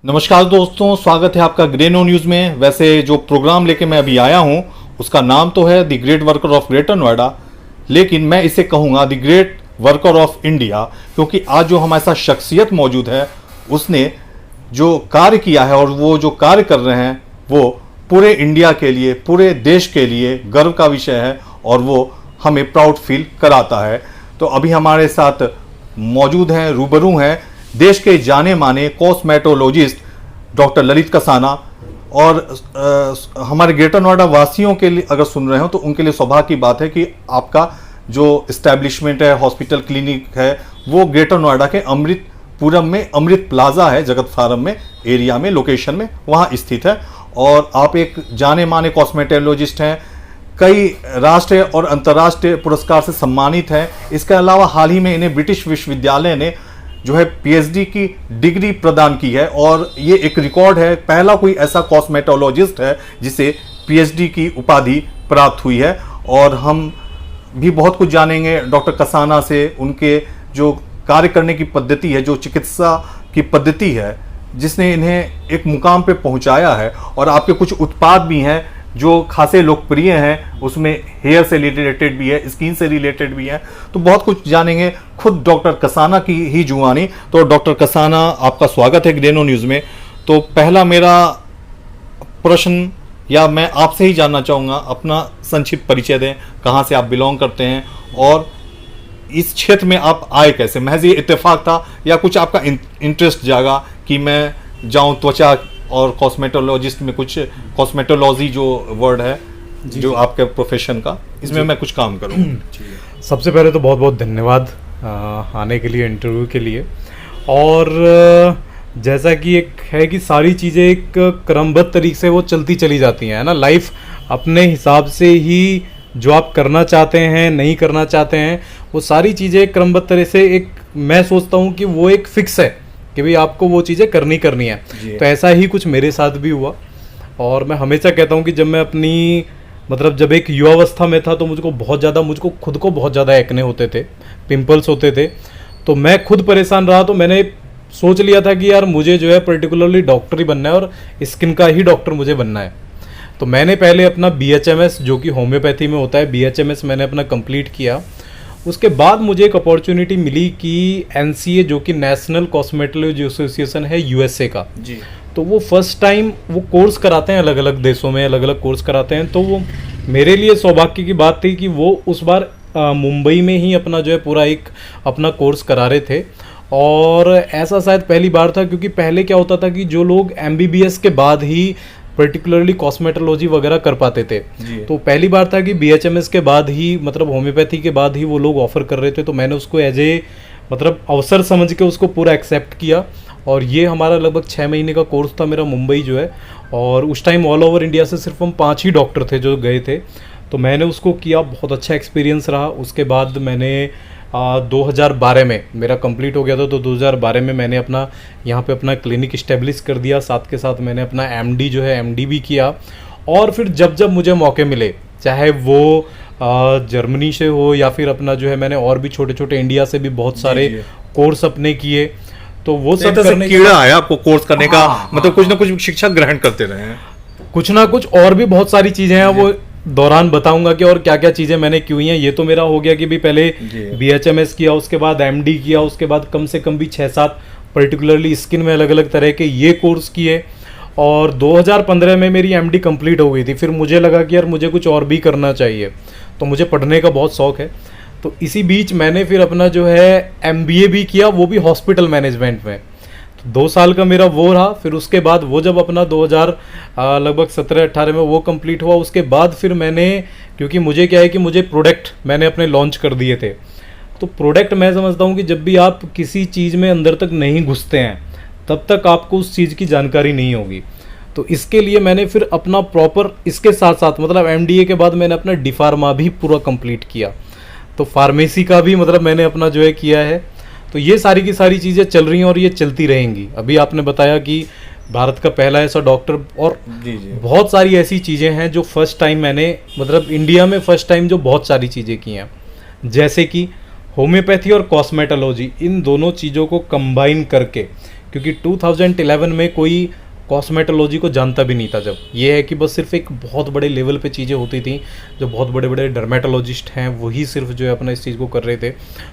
नमस्कार दोस्तों, स्वागत है आपका ग्रेनो न्यूज़ में। वैसे जो प्रोग्राम लेके मैं अभी आया हूं उसका नाम तो है the great worker of greater Noida, लेकिन मैं इसे कहूंगा the great worker of India, क्योंकि आज जो हमारे साथ शख्सियत मौजूद है उसने जो कार्य किया है और वो जो कार्य कर रहे हैं वो पूरे इंडिया के लिए, पूरे देश के लिए गर्व का विषय है और वो हमें प्राउड फील कराता है। तो अभी हमारे साथ मौजूद हैं, रूबरू हैं देश के जाने माने कॉस्मेटोलॉजिस्ट डॉक्टर ललित कसाना। और हमारे ग्रेटर नोएडा वासियों के लिए अगर सुन रहे हो तो उनके लिए सौभाग्य की बात है कि आपका जो इस्टेब्लिशमेंट है, हॉस्पिटल क्लिनिक है, वो ग्रेटर नोएडा के अमृतपुरम में अमृत प्लाजा है, जगत फार्म में एरिया में, लोकेशन में वहाँ स्थित है। और आप एक जाने माने कॉस्मेटोलॉजिस्ट हैं, कई राष्ट्रीय और अंतर्राष्ट्रीय पुरस्कार से सम्मानित हैं। इसके अलावा हाल ही में इन्हें ब्रिटिश विश्वविद्यालय ने जो है पीएचडी की डिग्री प्रदान की है और ये एक रिकॉर्ड है, पहला कोई ऐसा कॉस्मेटोलॉजिस्ट है जिसे पीएचडी की उपाधि प्राप्त हुई है। और हम भी बहुत कुछ जानेंगे डॉक्टर कसाना से, उनके जो कार्य करने की पद्धति है, जो चिकित्सा की पद्धति है जिसने इन्हें एक मुकाम पे पहुंचाया है। और आपके कुछ उत्पाद भी हैं जो खासे लोकप्रिय हैं, उसमें हेयर से रिलेटेड भी है, स्किन से रिलेटेड भी है। तो बहुत कुछ जानेंगे खुद डॉक्टर कसाना की ही जुबानी। तो डॉक्टर कसाना, आपका स्वागत है ग्रेनो न्यूज़ में। तो पहला मेरा प्रश्न, या मैं आपसे ही जानना चाहूँगा, अपना संक्षिप्त परिचय दें, कहाँ से आप बिलोंग करते हैं और इस क्षेत्र में आप आए कैसे? महज ये इत्तेफाक था या कुछ आपका इंटरेस्ट जागा कि मैं जाऊँ त्वचा और कॉस्मेटोलॉजिस्ट में, कुछ कॉस्मेटोलॉजी जो वर्ड है जो आपके प्रोफेशन का, इसमें मैं कुछ काम करूँ? सबसे पहले तो बहुत बहुत धन्यवाद आने के लिए, इंटरव्यू के लिए। और जैसा कि एक है कि सारी चीज़ें एक क्रमबद्ध तरीके से वो चलती चली जाती हैं, है ना। लाइफ अपने हिसाब से ही जो आप करना चाहते हैं, नहीं करना चाहते हैं, वो सारी चीज़ें क्रमबद्ध तरह से, एक मैं सोचता हूँ कि वो एक फिक्स है कि भाई आपको वो चीज़ें करनी है। तो ऐसा ही कुछ मेरे साथ भी हुआ। और मैं हमेशा कहता हूँ कि जब मैं अपनी जब एक युवावस्था में था तो मुझको खुद को बहुत ज़्यादा एक्ने होते थे, पिंपल्स होते थे। तो मैं खुद परेशान रहा, तो मैंने सोच लिया था कि यार मुझे जो है पर्टिकुलरली डॉक्टर ही बनना है और स्किन का ही डॉक्टर मुझे बनना है। तो मैंने पहले अपना BHMS, जो कि होम्योपैथी में होता है, BHMS मैंने अपना कंप्लीट किया। उसके बाद मुझे एक अपॉर्चुनिटी मिली कि NCA, जो कि नेशनल कॉस्मेटोलॉजी एसोसिएशन है USA का जी, तो वो फर्स्ट टाइम वो कोर्स कराते हैं, अलग अलग देशों में अलग अलग कोर्स कराते हैं। तो वो मेरे लिए सौभाग्य की बात थी कि वो उस बार मुंबई में ही अपना जो है पूरा एक अपना कोर्स करा रहे थे। और ऐसा शायद पहली बार था, क्योंकि पहले क्या होता था कि जो लोग MBBS के बाद ही पर्टिकुलरली कॉस्मेटोलॉजी वगैरह कर पाते थे, तो पहली बार था कि BHMS के बाद ही, होम्योपैथी के बाद ही वो लोग ऑफर कर रहे थे। तो मैंने उसको एज ए अवसर समझ के उसको पूरा एक्सेप्ट किया। और ये हमारा लगभग 6 महीने का कोर्स था मेरा, मुंबई जो है। और उस टाइम ऑल ओवर इंडिया से सिर्फ हम 5 ही डॉक्टर थे जो गए थे। तो मैंने उसको किया, बहुत अच्छा एक्सपीरियंस रहा। उसके बाद मैंने 2012 में मेरा कंप्लीट हो गया था, तो 2012 में मैंने अपना यहाँ पे अपना क्लिनिक इस्टेब्लिश कर दिया। साथ के साथ मैंने अपना MD जो है MD भी किया। और फिर जब जब मुझे मौके मिले, चाहे वो जर्मनी से हो या फिर अपना जो है, मैंने और भी छोटे छोटे इंडिया से भी बहुत सारे कोर्स अपने किए। तो वो सब करने कीड़ा है आपको कोर्स करने का, कुछ ना कुछ शिक्षा ग्रहण करते रहे हैं, कुछ ना कुछ। और भी बहुत सारी चीज़ें हैं, वो दौरान बताऊंगा कि और क्या क्या चीज़ें मैंने क्यों हैं। ये तो मेरा हो गया कि भी पहले BHMS किया, उसके बाद MD किया, उसके बाद कम से कम भी 6-7 पर्टिकुलरली स्किन में अलग अलग तरह के ये कोर्स किए। और 2015 में मेरी MD कंप्लीट हो गई थी। फिर मुझे लगा कि यार मुझे कुछ और भी करना चाहिए, तो मुझे पढ़ने का बहुत शौक है। तो इसी बीच मैंने फिर अपना जो है MBA भी किया, वो भी हॉस्पिटल मैनेजमेंट में। 2 साल का मेरा वो रहा। फिर उसके बाद वो जब अपना 2000 लगभग 17-18 में वो कंप्लीट हुआ, उसके बाद फिर मैंने, क्योंकि मुझे क्या है कि मुझे प्रोडक्ट मैंने अपने लॉन्च कर दिए थे। तो प्रोडक्ट मैं समझता हूँ कि जब भी आप किसी चीज़ में अंदर तक नहीं घुसते हैं तब तक आपको उस चीज़ की जानकारी नहीं होगी। तो इसके लिए मैंने फिर अपना प्रॉपर, इसके साथ साथ MDA के बाद मैंने अपना D-Pharma भी पूरा कंप्लीट किया। तो फार्मेसी का भी मैंने अपना जो है किया है। तो ये सारी की सारी चीज़ें चल रही हैं और ये चलती रहेंगी। अभी आपने बताया कि भारत का पहला ऐसा डॉक्टर, और बहुत सारी ऐसी चीज़ें हैं जो फर्स्ट टाइम मैंने इंडिया में फर्स्ट टाइम जो बहुत सारी चीज़ें की हैं, जैसे कि होम्योपैथी और कॉस्मेटोलॉजी, इन दोनों चीज़ों को कंबाइन करके, क्योंकि 2011 में कोई कॉस्मेटोलॉजी को जानता भी नहीं था। जब ये है कि बस सिर्फ एक बहुत बड़े लेवल पे चीज़ें होती थी, जो बहुत बड़े बड़े डर्मेटोलॉजिस्ट हैं वही सिर्फ जो है अपना इस चीज़ को कर रहे थे।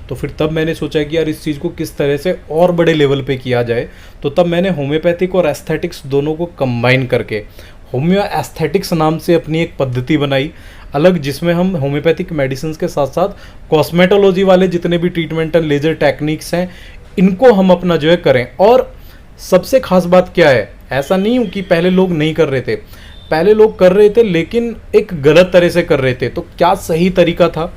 तो फिर तब मैंने सोचा कि यार इस चीज़ को किस तरह से और बड़े लेवल पे किया जाए। तो तब मैंने होम्योपैथिक और एस्थेटिक्स दोनों को कंबाइन करके होम्यो एस्थेटिक्स नाम से अपनी एक पद्धति बनाई अलग, जिसमें हम होम्योपैथिक मेडिसिन के साथ साथ कॉस्मेटोलॉजी वाले जितने भी ट्रीटमेंट एंड लेजर टेक्निक्स हैं इनको हम अपना जो है करें। और सबसे खास बात क्या है, ऐसा नहीं हूँ कि पहले लोग नहीं कर रहे थे, पहले लोग कर रहे थे लेकिन एक गलत तरह से कर रहे थे। तो क्या सही तरीका था?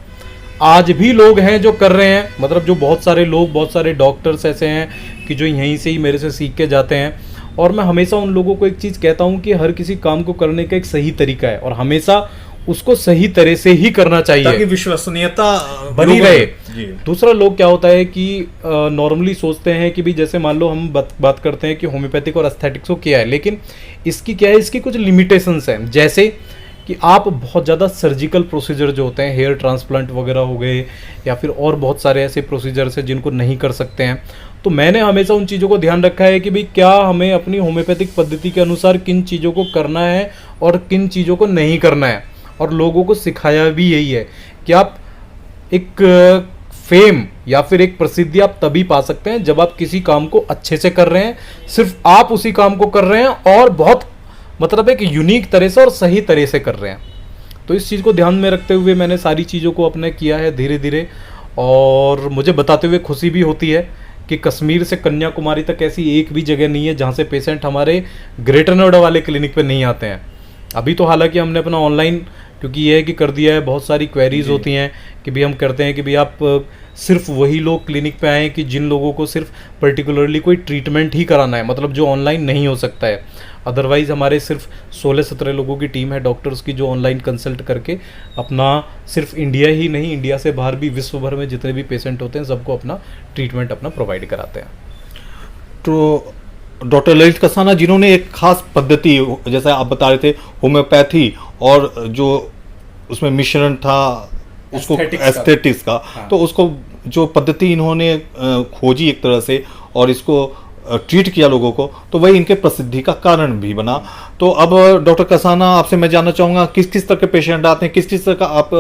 आज भी लोग हैं जो कर रहे हैं, मतलब जो बहुत सारे लोग, बहुत सारे डॉक्टर्स ऐसे हैं कि जो यहीं से ही मेरे से सीख के जाते हैं। और मैं हमेशा उन लोगों को एक चीज़ कहता हूँ कि हर किसी काम को करने का एक सही तरीका है और हमेशा उसको सही तरह से ही करना चाहिए ताकि विश्वसनीयता बनी रहे। जी। दूसरा, लोग क्या होता है कि नॉर्मली सोचते हैं कि भी जैसे मान लो हम बात करते हैं कि होम्योपैथिक और एस्थेटिक्स को क्या है, लेकिन इसकी क्या है, इसकी कुछ लिमिटेशंस हैं। जैसे कि आप बहुत ज़्यादा सर्जिकल प्रोसीजर जो होते हैं, हेयर ट्रांसप्लांट वगैरह हो गए या फिर और बहुत सारे ऐसे प्रोसीजर्स हैं जिनको नहीं कर सकते हैं। तो मैंने हमेशा उन चीज़ों को ध्यान रखा है कि भाई क्या हमें अपनी होम्योपैथिक पद्धति के अनुसार किन चीज़ों को करना है और किन चीज़ों को नहीं करना है। और लोगों को सिखाया भी यही है कि आप एक फेम या फिर एक प्रसिद्धि आप तभी पा सकते हैं जब आप किसी काम को अच्छे से कर रहे हैं, सिर्फ आप उसी काम को कर रहे हैं और बहुत मतलब एक यूनिक तरह से और सही तरह से कर रहे हैं। तो इस चीज़ को ध्यान में रखते हुए मैंने सारी चीज़ों को अपने किया है धीरे धीरे। और मुझे बताते हुए खुशी भी होती है कि कश्मीर से कन्याकुमारी तक ऐसी एक भी जगह नहीं है जहाँ से पेशेंट हमारे ग्रेटर नोएडा वाले क्लिनिक पे नहीं आते हैं। अभी तो हालांकि हमने अपना ऑनलाइन, क्योंकि ये है कि कर दिया है, बहुत सारी क्वेरीज होती हैं कि भी हम करते हैं कि भी आप सिर्फ वही लोग क्लिनिक पे आएँ कि जिन लोगों को सिर्फ पर्टिकुलरली कोई ट्रीटमेंट ही कराना है, मतलब जो ऑनलाइन नहीं हो सकता है। अदरवाइज़ हमारे सिर्फ 16-17 लोगों की टीम है डॉक्टर्स की जो ऑनलाइन कंसल्ट करके अपना सिर्फ इंडिया ही नहीं, इंडिया से बाहर भी विश्व भर में जितने भी पेशेंट होते हैं सबको अपना ट्रीटमेंट अपना प्रोवाइड कराते हैं। तो डॉक्टर ललित कसाना जिन्होंने एक खास पद्धति, जैसा आप बता रहे थे, होम्योपैथी और जो उसमें मिश्रण था उसको एस्थेटिक्स का, हाँ। तो उसको जो पद्धति इन्होंने खोजी एक तरह से और इसको ट्रीट किया लोगों को, तो वही इनके प्रसिद्धि का कारण भी बना। तो अब डॉक्टर कसाना आपसे मैं जानना चाहूँगा किस किस तरह के पेशेंट आते हैं, किस किस तरह का आप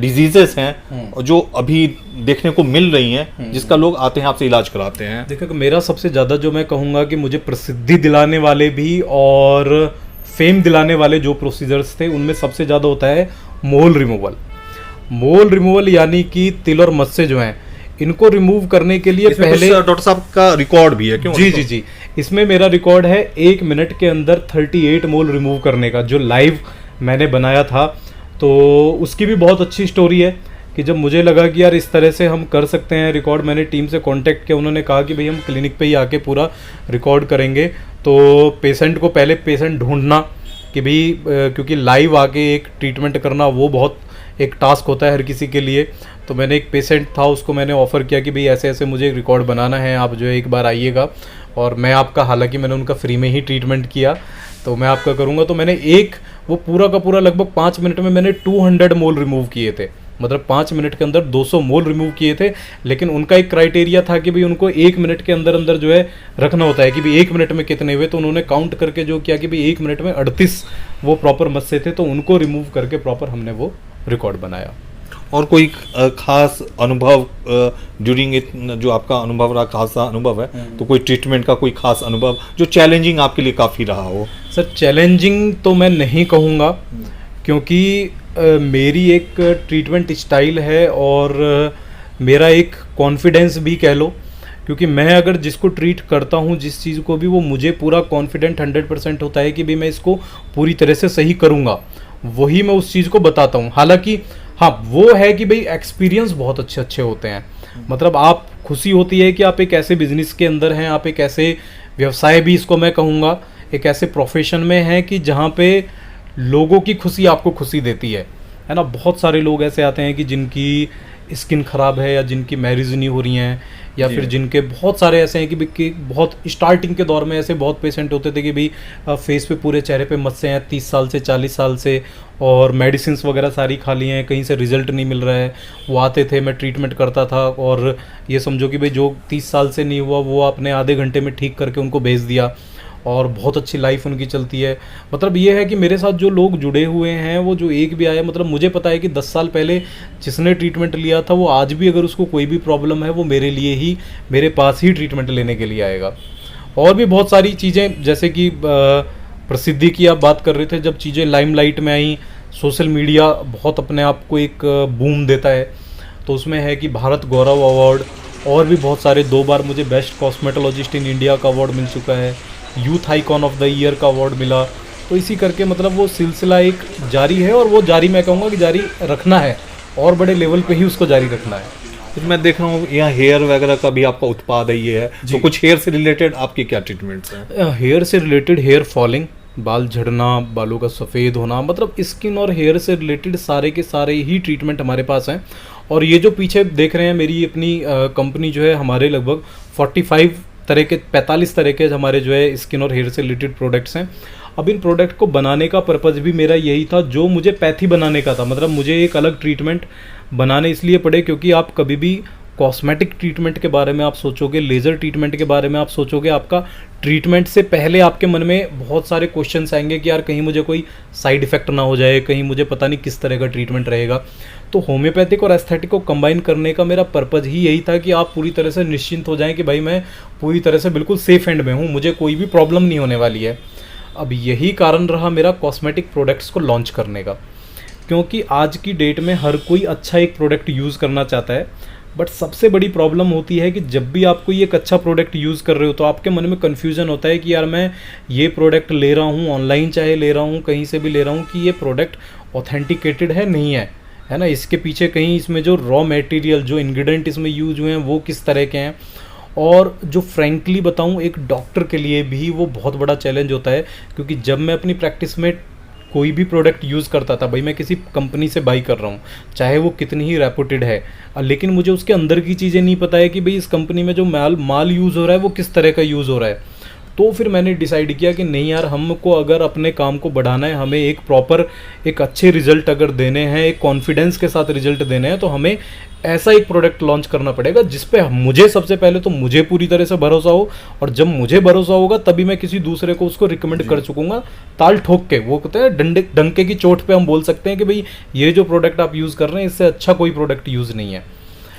डिजीजेस हैं जो अभी देखने को मिल रही हैं जिसका लोग आते हैं आपसे इलाज कराते हैं? देखो, मेरा सबसे ज़्यादा जो मैं कहूँगा कि मुझे प्रसिद्धि दिलाने वाले भी और फेम दिलाने वाले जो प्रोसीजर्स थे उनमें सबसे ज़्यादा होता है मोल रिमूवल। मोल रिमूवल यानी कि तिल और मस्से जो हैं इनको रिमूव करने के लिए पहले डॉक्टर साहब का रिकॉर्ड भी है क्यों? जी, इसमें मेरा रिकॉर्ड है 1 मिनट के अंदर 38 मोल रिमूव करने का, जो लाइव मैंने बनाया था। तो उसकी भी बहुत अच्छी स्टोरी है कि जब मुझे लगा कि यार इस तरह से हम कर सकते हैं रिकॉर्ड, मैंने टीम से कांटेक्ट किया, उन्होंने कहा कि भाई हम क्लिनिक पे ही आके पूरा रिकॉर्ड करेंगे। तो पेशेंट को पहले पेशेंट ढूंढना कि भाई क्योंकि लाइव आके एक ट्रीटमेंट करना वो बहुत एक टास्क होता है हर किसी के लिए। तो मैंने एक पेशेंट था, उसको मैंने ऑफ़र किया कि भाई ऐसे ऐसे मुझे एक रिकॉर्ड बनाना है, आप जो है एक बार आइएगा और मैं आपका, हालांकि मैंने उनका फ्री में ही ट्रीटमेंट किया, तो मैं आपका करूँगा। तो मैंने वो पूरा का पूरा लगभग 5 मिनट में मैंने 200 मोल रिमूव किए थे, मतलब 5 मिनट के अंदर 200 मोल रिमूव किए थे। लेकिन उनका एक क्राइटेरिया था कि भाई उनको 1 मिनट के अंदर अंदर जो है रखना होता है कि भाई 1 मिनट में कितने हुए। तो उन्होंने काउंट करके जो किया कि भाई 1 मिनट में 38 वो प्रॉपर मस्से थे, तो उनको रिमूव करके प्रॉपर हमने वो रिकॉर्ड बनाया। और कोई खास अनुभव ड्यूरिंग इट, जो आपका अनुभव रहा, खासा अनुभव है तो कोई ट्रीटमेंट का कोई खास अनुभव जो चैलेंजिंग आपके लिए काफ़ी रहा हो? सर, चैलेंजिंग तो मैं नहीं कहूँगा क्योंकि मेरी एक ट्रीटमेंट स्टाइल है और मेरा एक कॉन्फिडेंस भी कह लो, क्योंकि मैं अगर जिसको ट्रीट करता हूँ जिस चीज़ को भी, वो मुझे पूरा कॉन्फिडेंट 100% होता है कि भाई मैं इसको पूरी तरह से सही करूँगा, वही मैं उस चीज़ को बताता हूँ। हालांकि हाँ, वो है कि भाई एक्सपीरियंस बहुत अच्छे होते हैं, मतलब आप खुशी होती है कि आप एक ऐसे बिजनेस के अंदर हैं, आप एक ऐसे व्यवसाय भी इसको मैं कहूँगा, एक ऐसे प्रोफेशन में हैं कि जहाँ पे लोगों की खुशी आपको खुशी देती है ना। बहुत सारे लोग ऐसे आते हैं कि जिनकी स्किन ख़राब है या जिनकी मैरिज नहीं हो रही हैं या जी। फिर जिनके बहुत सारे ऐसे हैं कि बहुत स्टार्टिंग के दौर में ऐसे बहुत पेशेंट होते थे कि भाई फेस पे पूरे चेहरे पे मस्से हैं 30 साल से 40 साल से, और मेडिसिन वगैरह सारी खा ली हैं, कहीं से रिजल्ट नहीं मिल रहा है। वो आते थे, मैं ट्रीटमेंट करता था, और ये समझो कि भाई जो 30 साल से नहीं हुआ वो आपने आधे घंटे में ठीक करके उनको भेज दिया, और बहुत अच्छी लाइफ उनकी चलती है। मतलब ये है कि मेरे साथ जो लोग जुड़े हुए हैं, वो जो एक भी आया, मतलब मुझे पता है कि 10 साल पहले जिसने ट्रीटमेंट लिया था वो आज भी अगर उसको कोई भी प्रॉब्लम है वो मेरे लिए ही, मेरे पास ही ट्रीटमेंट लेने के लिए आएगा। और भी बहुत सारी चीज़ें, जैसे कि प्रसिद्धि की आप बात कर रहे थे, जब चीज़ें लाइमलाइट में आई, सोशल मीडिया बहुत अपने आप को एक बूम देता है, तो उसमें है कि भारत गौरव अवार्ड, और भी बहुत सारे, 2 बार मुझे बेस्ट कॉस्मेटोलॉजिस्ट इन इंडिया का अवार्ड मिल चुका है, youth icon of the year का अवार्ड मिला। तो इसी करके मतलब वो सिलसिला एक जारी है, और वो जारी मैं कहूँगा कि जारी रखना है, और बड़े लेवल पे ही उसको जारी रखना है। तो मैं देख रहा हूँ यहाँ हेयर वगैरह का भी आपका उत्पाद है ये है, तो कुछ हेयर से रिलेटेड आपकी क्या ट्रीटमेंट्स हैं? हेयर से रिलेटेड, हेयर फॉलिंग, बाल झड़ना, बालों का सफ़ेद होना, मतलब स्किन और हेयर से रिलेटेड सारे के सारे ही ट्रीटमेंट हमारे पास हैं। और ये जो पीछे देख रहे हैं मेरी अपनी कंपनी जो है, हमारे लगभग 45 तरह के हमारे जो है स्किन और हेयर से रिलेटेड प्रोडक्ट्स हैं। अब इन प्रोडक्ट को बनाने का पर्पज़ भी मेरा यही था जो मुझे पैथी बनाने का था, मतलब मुझे एक अलग ट्रीटमेंट बनाने इसलिए पड़े क्योंकि आप कभी भी कॉस्मेटिक ट्रीटमेंट के बारे में आप सोचोगे, लेज़र ट्रीटमेंट के बारे में आप सोचोगे, आपका ट्रीटमेंट से पहले आपके मन में बहुत सारे क्वेश्चंस आएंगे कि यार कहीं मुझे कोई साइड इफ़ेक्ट ना हो जाए, कहीं मुझे पता नहीं किस तरह का ट्रीटमेंट रहेगा। तो होम्योपैथिक और एस्थेटिक को कंबाइन करने का मेरा पर्पज़ ही यही था कि आप पूरी तरह से निश्चिंत हो जाएं कि भाई मैं पूरी तरह से बिल्कुल सेफ एंड में हूँ, मुझे कोई भी प्रॉब्लम नहीं होने वाली है। अब यही कारण रहा मेरा कॉस्मेटिक प्रोडक्ट्स को लॉन्च करने का, क्योंकि आज की डेट में हर कोई अच्छा एक प्रोडक्ट यूज़ करना चाहता है, बट सबसे बड़ी प्रॉब्लम होती है कि जब भी आप कोई एक अच्छा प्रोडक्ट यूज़ कर रहे हो तो आपके मन में कन्फ्यूज़न होता है कि यार मैं ये प्रोडक्ट ले रहा हूँ, ऑनलाइन चाहे ले रहा हूँ, कहीं से भी ले रहा हूँ, कि ये प्रोडक्ट ऑथेंटिकेटेड है नहीं है ना, इसके पीछे कहीं इसमें जो रॉ मटेरियल, जो इंग्रेडिएंट इसमें यूज हुए हैं वो किस तरह के हैं। और जो फ्रैंकली बताऊं, एक डॉक्टर के लिए भी वो बहुत बड़ा चैलेंज होता है, क्योंकि जब मैं अपनी प्रैक्टिस में कोई भी प्रोडक्ट यूज़ करता था, भाई मैं किसी कंपनी से बाई कर रहा हूँ, चाहे वो कितनी ही रेपुटेड है, लेकिन मुझे उसके अंदर की चीज़ें नहीं पता है कि भाई इस कंपनी में जो माल यूज़ हो रहा है वो किस तरह का यूज़ हो रहा है। तो फिर मैंने डिसाइड किया कि नहीं यार, हमको अगर अपने काम को बढ़ाना है, हमें एक प्रॉपर, एक अच्छे रिजल्ट अगर देने हैं, एक कॉन्फिडेंस के साथ रिजल्ट देने हैं, तो हमें ऐसा एक प्रोडक्ट लॉन्च करना पड़ेगा जिस पे मुझे सबसे पहले तो मुझे पूरी तरह से भरोसा हो, और जब मुझे भरोसा होगा तभी मैं किसी दूसरे को उसको रिकमेंड कर चुकूंगा, ताल ठोक के। वो कहते हैं डंके की चोट पे हम बोल सकते हैं कि भाई ये जो प्रोडक्ट आप यूज़ कर रहे हैं इससे अच्छा कोई प्रोडक्ट यूज़ नहीं है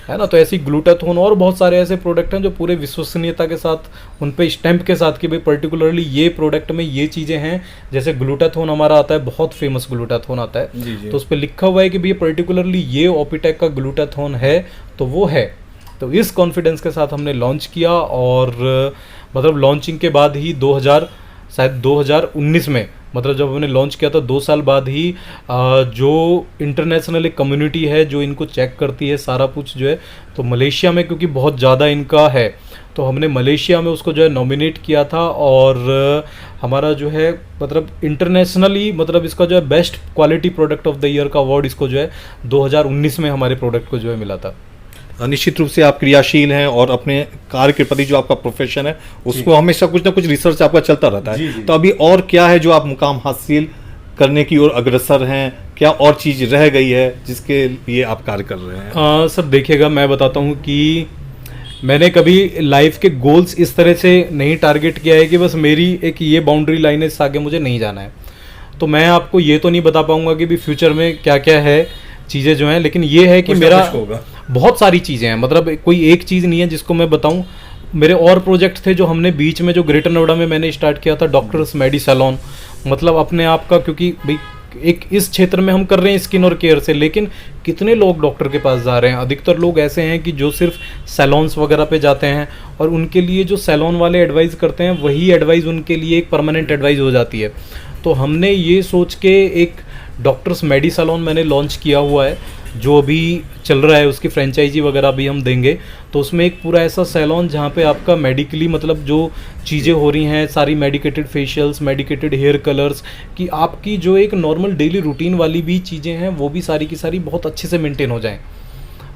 ना। तो ऐसी ग्लूटाथोन और बहुत सारे ऐसे प्रोडक्ट हैं जो पूरे विश्वसनीयता के साथ, उन पे स्टैंप के साथ कि भाई पर्टिकुलरली ये प्रोडक्ट में ये चीज़ें हैं। जैसे ग्लूटाथोन हमारा आता है, बहुत फेमस ग्लूटाथोन आता है, जी। तो उस पर लिखा हुआ है कि भाई पर्टिकुलरली ये ओपिटेक का ग्लूटाथोन है, तो वो है। तो इस कॉन्फिडेंस के साथ हमने लॉन्च किया, और मतलब लॉन्चिंग के बाद ही 2019 में, मतलब जब हमने लॉन्च किया था 2 साल बाद ही जो इंटरनेशनल एक कम्युनिटी है जो इनको चेक करती है सारा कुछ जो है, तो मलेशिया में, क्योंकि बहुत ज़्यादा इनका है, तो हमने मलेशिया में उसको जो है नॉमिनेट किया था, और हमारा जो है मतलब इंटरनेशनली, मतलब इसका जो है best quality product of the year का अवार्ड इसको जो है 2019 में हमारे प्रोडक्ट को जो है मिला था। निश्चित रूप से आप क्रियाशील हैं, और अपने कार्य के प्रति जो आपका प्रोफेशन है उसको हमेशा कुछ ना कुछ रिसर्च आपका चलता रहता है। जी। तो अभी और क्या है जो आप मुकाम हासिल करने की ओर अग्रसर हैं, क्या और चीज़ रह गई है जिसके लिए आप कार्य कर रहे हैं? सर देखिएगा, मैं बताता हूँ कि मैंने कभी लाइफ के गोल्स इस तरह से नहीं टारगेट किया है कि बस मेरी एक ये बाउंड्री लाइन है, इससे आगे मुझे नहीं जाना है। तो मैं आपको ये तो नहीं बता पाऊंगा कि भी फ्यूचर में क्या क्या है चीज़ें जो हैं, लेकिन ये है कि मेरा बहुत सारी चीज़ें हैं, मतलब कोई एक चीज़ नहीं है जिसको मैं बताऊं। मेरे और प्रोजेक्ट थे जो हमने बीच में, जो ग्रेटर नोएडा में मैंने स्टार्ट किया था, डॉक्टर्स मेडी सैलून, मतलब अपने आप का, क्योंकि भाई एक इस क्षेत्र में हम कर रहे हैं स्किन और केयर से, लेकिन कितने लोग डॉक्टर के पास जा रहे हैं। अधिकतर लोग ऐसे हैं कि जो सिर्फ सैलून्स वगैरह पे जाते हैं, और उनके लिए जो सैलून वाले एडवाइस करते हैं वही एडवाइस उनके लिए एक परमानेंट एडवाइस हो जाती है। तो हमने ये सोच के एक डॉक्टर्स मेडी सैलून मैंने लॉन्च किया हुआ है, जो अभी चल रहा है, उसकी फ्रेंचाइजी वगैरह भी हम देंगे। तो उसमें एक पूरा ऐसा सैलून जहाँ पे आपका मेडिकली, मतलब जो चीज़ें हो रही हैं सारी, medicated facials, medicated hair colours, कि आपकी जो एक नॉर्मल डेली रूटीन वाली भी चीज़ें हैं वो भी सारी की सारी बहुत अच्छे से मेंटेन हो जाएं।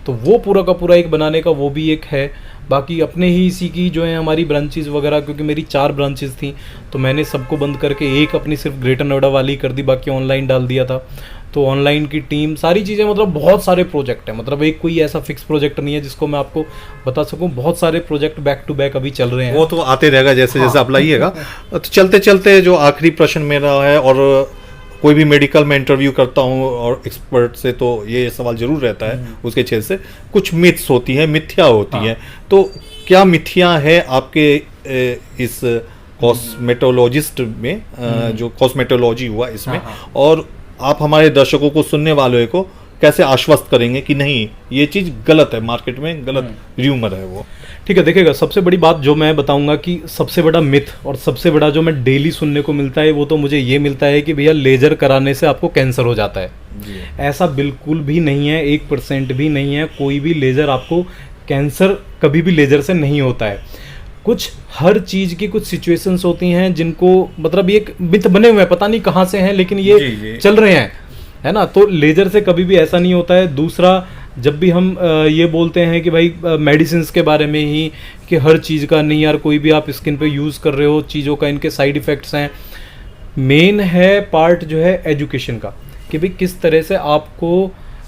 तो वो पूरा का पूरा एक बनाने का वो भी एक है। बाकी अपने ही इसी की जो है हमारी ब्रांचेस वगैरह, क्योंकि मेरी 4 ब्रांचेस थी तो मैंने सबको बंद करके एक अपनी सिर्फ ग्रेटर नोएडा वाली कर दी, बाकी ऑनलाइन डाल दिया था। तो ऑनलाइन की टीम, सारी चीज़ें, मतलब बहुत सारे प्रोजेक्ट हैं, मतलब एक कोई ऐसा फिक्स प्रोजेक्ट नहीं है जिसको मैं आपको बता सकूं। बहुत सारे प्रोजेक्ट बैक टू बैक अभी चल रहे हैं। वो तो आते रहेगा जैसे जैसे आप लाइएगा। तो चलते चलते जो आखिरी प्रश्न मेरा है, और कोई भी मेडिकल में इंटरव्यू करता हूँ और एक्सपर्ट से तो ये सवाल जरूर रहता है उसके क्षेत्र से, कुछ मिथ्स होती हैं, मिथ्या होती हैं, तो क्या मिथ्या है आपके इस कॉस्मेटोलॉजिस्ट में, जो कॉस्मेटोलॉजी हुआ इसमें, और आप हमारे दर्शकों को, सुनने वालों को कैसे आश्वस्त करेंगे कि नहीं ये चीज़ गलत है, मार्केट में गलत र्यूमर है वो? ठीक है, देखिएगा, सबसे बड़ी बात जो मैं बताऊंगा कि सबसे बड़ा मिथ और सबसे बड़ा जो मैं डेली सुनने को मिलता है वो तो मुझे ये मिलता है कि भैया लेजर कराने से आपको कैंसर हो जाता है। ऐसा बिल्कुल भी नहीं है, 1% भी नहीं है। कोई भी लेजर आपको कैंसर कभी भी लेजर से नहीं होता है। कुछ हर चीज़ की कुछ सिचुएशंस होती हैं जिनको, मतलब ये एक मिथ बने हुए हैं, पता नहीं कहाँ से हैं, लेकिन ये चल रहे हैं, है ना। तो लेजर से कभी भी ऐसा नहीं होता है। दूसरा, जब भी हम ये बोलते हैं कि भाई मेडिसिन के बारे में ही, कि हर चीज़ का नहीं यार, कोई भी आप स्किन पे यूज़ कर रहे हो चीज़ों का, इनके साइड इफ़ेक्ट्स हैं। मेन है पार्ट जो है एजुकेशन का, कि भाई किस तरह से आपको,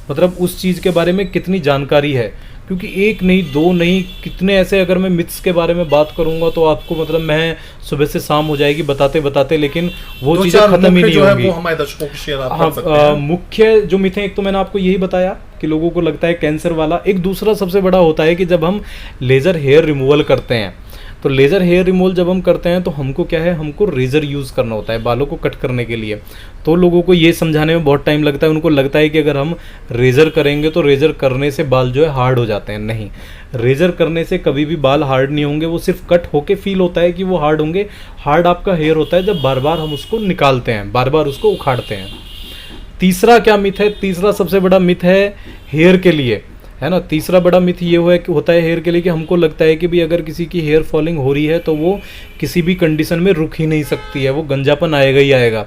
मतलब उस चीज़ के बारे में कितनी जानकारी है। क्योंकि एक नहीं, दो नहीं, कितने ऐसे, अगर मैं मिथ्स के बारे में बात करूंगा तो आपको, मतलब मैं सुबह से शाम हो जाएगी बताते बताते, लेकिन वो चीज़ें खत्म ही नहीं होंगी। वो हमारे दर्शकों को शेयर आप कर सकते हैं। मुख्य जो मिथ है, एक तो मैंने आपको यही बताया कि लोगों को लगता है कैंसर वाला। एक दूसरा सबसे बड़ा होता है कि जब हम लेज़र हेयर रिमूवल करते हैं, तो लेज़र हेयर रिमूवल जब हम करते हैं तो हमको क्या है, हमको रेज़र यूज़ करना होता है बालों को कट करने के लिए। तो लोगों को ये समझाने में बहुत टाइम लगता है। उनको लगता है कि अगर हम रेज़र करेंगे तो रेज़र करने से बाल जो है हार्ड हो जाते हैं। नहीं, रेज़र करने से कभी भी बाल हार्ड नहीं होंगे। वो सिर्फ कट होके फील होता है कि वो हार्ड होंगे। हार्ड आपका हेयर होता है जब बार बार हम उसको निकालते हैं, बार बार उसको उखाड़ते हैं। तीसरा क्या मिथ है, तीसरा सबसे बड़ा मिथ है हेयर के लिए, है ना। तीसरा बड़ा मिथ ये होता है हेयर के लिए कि हमको लगता है कि भी अगर किसी की हेयर फॉलिंग हो रही है तो वो किसी भी कंडीशन में रुक ही नहीं सकती है, वो गंजापन आएगा ही आएगा।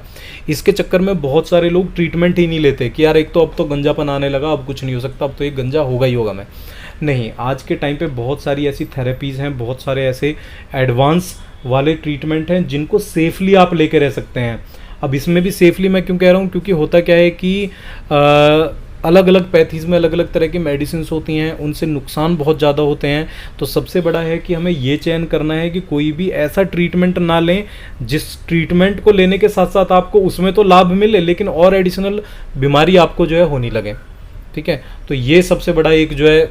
इसके चक्कर में बहुत सारे लोग ट्रीटमेंट ही नहीं लेते कि यार एक तो अब तो गंजापन आने लगा, अब कुछ नहीं हो सकता, अब तो ये गंजा होगा ही होगा। मैं नहीं, आज के टाइम पे बहुत सारी ऐसी थेरेपीज़ हैं, बहुत सारे ऐसे एडवांस वाले ट्रीटमेंट हैं जिनको सेफली आप लेके रह सकते हैं। अब इसमें भी सेफली मैं क्यों कह रहा हूँ, क्योंकि होता क्या है कि अलग अलग पैथीज़ में अलग अलग तरह की मेडिसिन होती हैं, उनसे नुकसान बहुत ज़्यादा होते हैं। तो सबसे बड़ा है कि हमें ये चयन करना है कि कोई भी ऐसा ट्रीटमेंट ना लें जिस ट्रीटमेंट को लेने के साथ साथ आपको उसमें तो लाभ मिले, लेकिन और एडिशनल बीमारी आपको जो है होने लगे। ठीक है, तो ये सबसे बड़ा एक जो है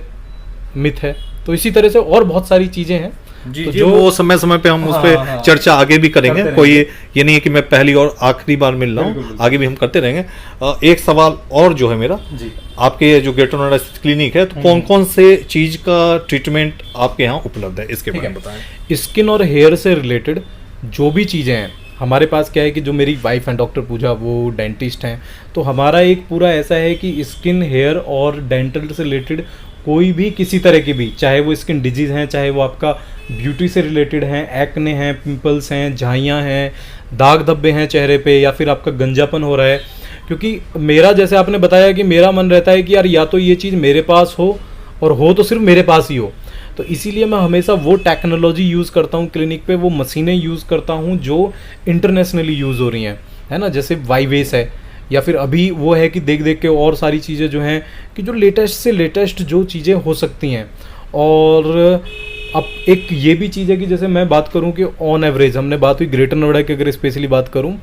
मिथ है। तो इसी तरह से और बहुत सारी चीज़ें हैं जी, तो जो वो समय समय पे हम उस पर चर्चा आगे भी करेंगे। कोई ये नहीं है कि मैं पहली और आखिरी बार मिल रहा हूँ, आगे भी हम करते रहेंगे। एक सवाल और जो है मेरा जी, आपके जो ग्रेटर नोएडा क्लिनिक है, तो कौन कौन से चीज का ट्रीटमेंट आपके यहाँ उपलब्ध है, इसके बारे में बताएं। स्किन और हेयर से रिलेटेड जो भी चीज़ें हैं हमारे पास, क्या है कि जो मेरी वाइफ हैं डॉक्टर पूजा, वो डेंटिस्ट हैं, तो हमारा एक पूरा ऐसा है कि स्किन, हेयर और डेंटल से रिलेटेड कोई भी किसी तरह की भी, चाहे वो स्किन डिजीज़ हैं, चाहे वो आपका ब्यूटी से रिलेटेड हैं, एक्ने हैं, पिंपल्स हैं, झाइयाँ हैं, दाग धब्बे हैं चेहरे पे, या फिर आपका गंजापन हो रहा है। क्योंकि मेरा, जैसे आपने बताया कि मेरा मन रहता है कि यार या तो ये चीज़ मेरे पास हो, और हो तो सिर्फ मेरे पास ही हो। तो इसीलिए मैं हमेशा वो टेक्नोलॉजी यूज़ करता हूँ क्लिनिक पे, वो मशीनें यूज़ करता हूँ जो इंटरनेशनली यूज़ हो रही हैं, है ना। जैसे वाईवेस है, या फिर अभी वो है कि देख देख के और सारी चीज़ें जो हैं कि जो लेटेस्ट से लेटेस्ट जो चीज़ें हो सकती हैं। और अब एक ये भी चीज़ है कि जैसे मैं बात करूं कि ऑन एवरेज, हमने बात हुई ग्रेटर नोएडा की, अगर स्पेशली बात करूं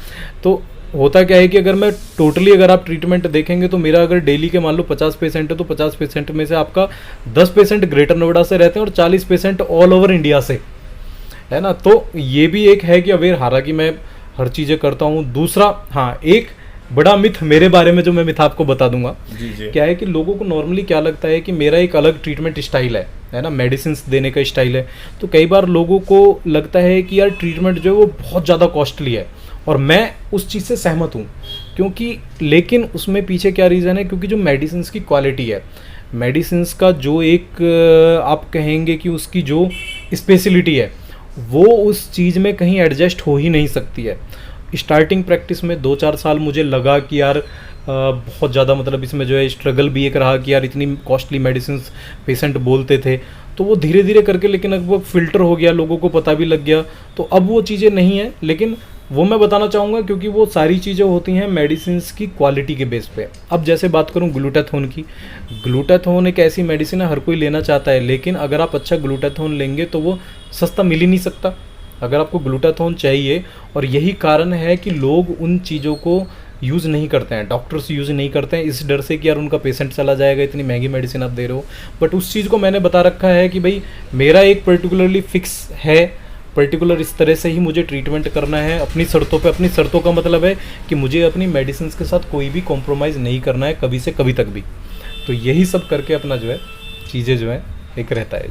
तो होता क्या है कि अगर मैं टोटली, अगर आप ट्रीटमेंट देखेंगे तो मेरा अगर डेली के मान लो 50% है, तो 50% में से आपका 10% ग्रेटर नोएडा से रहते हैं और 40% ऑल ओवर इंडिया से, है ना। तो ये भी एक है कि अवेयर, हालांकि मैं हर चीज़ें करता हूँ। दूसरा, हाँ, एक बड़ा मिथ मेरे बारे में जो मैं मिथ आपको बता दूंगा, क्या है कि लोगों को नॉर्मली क्या लगता है कि मेरा एक अलग ट्रीटमेंट स्टाइल है ना, मेडिसिन देने का स्टाइल है। तो कई बार लोगों को लगता है कि यार ट्रीटमेंट जो है वो बहुत ज़्यादा कॉस्टली है, और मैं उस चीज़ से सहमत हूँ, क्योंकि लेकिन उसमें पीछे क्या रीज़न है, क्योंकि जो मेडिसिन की क्वालिटी है, मेडिसिन का जो एक आप कहेंगे कि उसकी जो स्पेशलिटी है, वो उस चीज़ में कहीं एडजस्ट हो ही नहीं सकती है। स्टार्टिंग प्रैक्टिस में 2-4 साल मुझे लगा कि यार बहुत ज़्यादा मतलब इसमें जो है स्ट्रगल भी एक रहा कि यार इतनी कॉस्टली मेडिसिन पेशेंट बोलते थे, तो वो धीरे धीरे करके लेकिन अब वो फिल्टर हो गया, लोगों को पता भी लग गया, तो अब वो चीज़ें नहीं हैं। लेकिन वो मैं बताना चाहूँगा क्योंकि वो सारी चीज़ें होती हैं मेडिसिन की क्वालिटी के बेस पे। अब जैसे बात करूँ ग्लूटाथोन की, ग्लूटाथोन एक ऐसी मेडिसिन है हर कोई लेना चाहता है, लेकिन अगर आप अच्छा ग्लूटाथोन लेंगे तो वो सस्ता मिल ही नहीं सकता। अगर आपको ग्लूटाथोन चाहिए, और यही कारण है कि लोग उन चीज़ों को यूज़ नहीं करते हैं, डॉक्टर्स यूज़ नहीं करते हैं इस डर से कि यार उनका पेशेंट चला जाएगा, इतनी महंगी मेडिसिन आप दे रहे हो। बट उस चीज़ को मैंने बता रखा है कि भाई मेरा एक पर्टिकुलरली फिक्स है, पर्टिकुलर इस तरह से ही मुझे ट्रीटमेंट करना है अपनी शर्तों पे। अपनी शर्तों का मतलब है कि मुझे अपनी मेडिसिन के साथ कोई भी कॉम्प्रोमाइज़ नहीं करना है कभी से कभी तक भी। तो यही सब करके अपना जो है चीज़ें जो है एक रहता है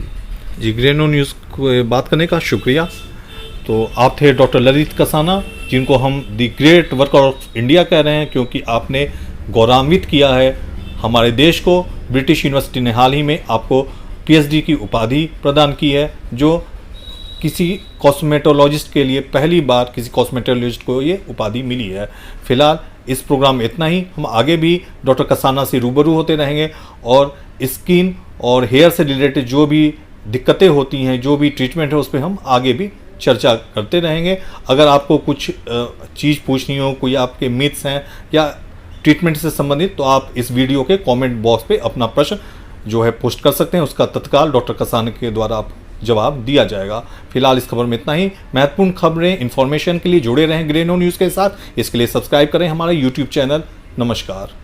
जी। ग्रेनो न्यूज़ को बात करने का शुक्रिया। तो आप थे डॉक्टर ललित कसाना, जिनको हम the great worker of India कह रहे हैं, क्योंकि आपने गौरवान्वित किया है हमारे देश को। ब्रिटिश यूनिवर्सिटी ने हाल ही में आपको पीएचडी की उपाधि प्रदान की है, जो किसी कॉस्मेटोलॉजिस्ट के लिए पहली बार किसी कॉस्मेटोलॉजिस्ट को ये उपाधि मिली है। फिलहाल इस प्रोग्राम में इतना ही। हम आगे भी डॉक्टर कसाना से रूबरू होते रहेंगे और स्किन और हेयर से रिलेटेड जो भी दिक्कतें होती हैं, जो भी ट्रीटमेंट है, उस पर हम आगे भी चर्चा करते रहेंगे। अगर आपको कुछ चीज़ पूछनी हो, कोई आपके मिथ्स हैं या ट्रीटमेंट से संबंधित, तो आप इस वीडियो के कमेंट बॉक्स पे अपना प्रश्न जो है पोस्ट कर सकते हैं। उसका तत्काल डॉक्टर कसाना के द्वारा आप जवाब दिया जाएगा। फिलहाल इस खबर में इतना ही। महत्वपूर्ण खबरें, इन्फॉर्मेशन के लिए जुड़े रहें ग्रेनो न्यूज़ के साथ। इसके लिए सब्सक्राइब करें हमारा यूट्यूब चैनल। नमस्कार।